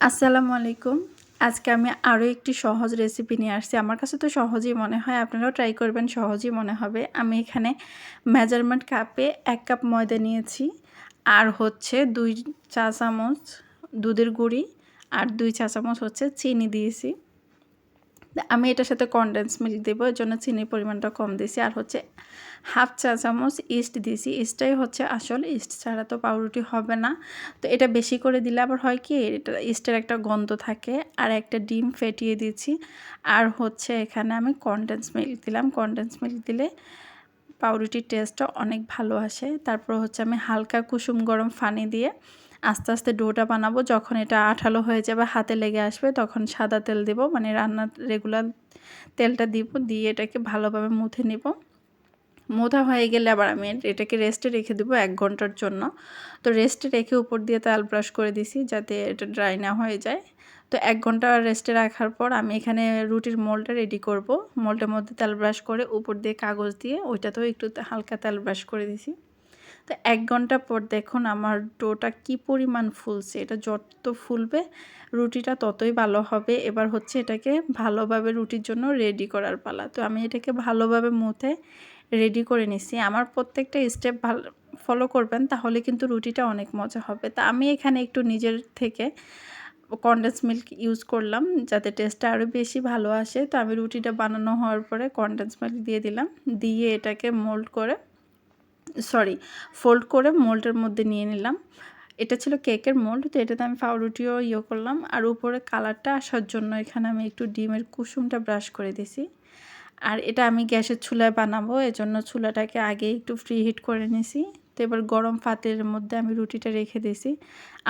আসসালামু আলাইকুম। আজকে আমি আরও একটি সহজ রেসিপি নিয়ে আসছি। আমার কাছে তো সহজই মনে হয়, আপনারাও ট্রাই করবেন, সহজই মনে হবে। আমি এখানে মেজারমেন্ট কাপে ১ কাপ ময়দা নিয়েছি, আর হচ্ছে ২ চা চামচ দুধের গুঁড়ি আর ২ চা চামচ হচ্ছে চিনি দিয়েছি। আমি এটার সাথে কনডেন্স মিল্ক দেবো, এর জন্য চিনির পরিমাণটা কম দিয়েছি। আর হচ্ছে 1/2 চা চামচ ইস্ট দিয়েছি। ইস্টটাই হচ্ছে আসল, ইস্ট ছাড়া তো পাউরুটি হবে না। তো এটা বেশি করে দিলে আবার হয় কি, এটা ইস্টের একটা গন্ধ থাকে। আর একটা ডিম ফেটিয়ে দিয়েছি। আর হচ্ছে এখানে আমি কনডেন্স মিল্ক দিলাম। কনডেন্স মিল্ক দিলে পাউরুটির টেস্টটা অনেক ভালো আসে। তারপর হচ্ছে আমি হালকা কুসুম গরম পানি দিয়ে আস্তে আস্তে ডোটা বানাবো। যখন এটা আঠালো হয়ে যাবে, হাতে লেগে আসবে, তখন সাদা তেল দেব, মানে রান্নার রেগুলার তেলটা দিব, দিয়ে এটাকে ভালোভাবে মুথে নিব। মোথা হয়ে গেলে আবার আমি এটাকে রেস্টে রেখে দেবো ১ ঘন্টার জন্য। তো রেস্টে রেখে উপর দিয়ে তেল ব্রাশ করে দিছি, যাতে এটা ড্রাই না হয়ে যায়। তো ১ ঘন্টা রেস্টে রাখার পর আমি এখানে রুটির মোলটা রেডি করব। মোলটার মধ্যে তেল ব্রাশ করে উপর দিয়ে কাগজ দিয়ে ওইটাতেও একটু হালকা তেল ব্রাশ করে দিছি। তো ১ ঘন্টা পর দেখুন আমার ডোটা কি পরিমাণ ফুলছে। এটা যত ফুলবে রুটিটা ততই ভালো হবে। এবার হচ্ছে এটাকে ভালোভাবে রুটির জন্য রেডি করার পালা। তো আমি এটাকে ভালোভাবে মুথে রেডি করে নিছি। আমার প্রত্যেকটা স্টেপ ফলো করবেন, তাহলে কিন্তু রুটিটা অনেক মজা হবে। তা আমি এখানে একটু নিজের থেকে কনডেন্স মিল্ক ইউজ করলাম, যাতে টেস্টটা আরও বেশি ভালো আসে। তো আমি রুটিটা বানানো হওয়ার পরে কনডেন্স মিল্ক দিয়ে দিলাম, দিয়ে এটাকে ফোল্ড করে মোল্ডের মধ্যে নিয়ে নিলাম। এটা ছিল কেকের মোল্ড, তো এটাতে আমি পাউরুটিও করলাম। আর উপরে কালারটা আসার জন্য এখানে আমি একটু ডিমের কুসুমটা ব্রাশ করে দিছি। আর এটা আমি গ্যাসের চুলায় বানাবো, এজন্য চুলাটাকে আগে একটু ফ্রি হিট করে নিছি। তো এবার গরম পাতিলের মধ্যে আমি রুটিটা রেখে দিয়েছি।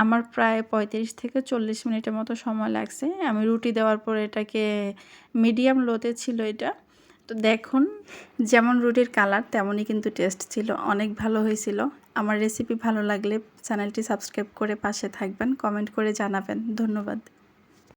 আমার প্রায় ৩৫ থেকে ৪০ মিনিটের মতো সময় লাগছে। আমি রুটি দেওয়ার পর এটাকে মিডিয়াম লোতে ছিল এটা। তো দেখুন, যেমন রুটির কালার তেমনই কিন্তু টেস্ট ছিল, অনেক ভালো হয়েছিল। আমার রেসিপি ভালো লাগলে চ্যানেলটি সাবস্ক্রাইব করে পাশে থাকবেন, কমেন্ট করে জানাবেন। ধন্যবাদ।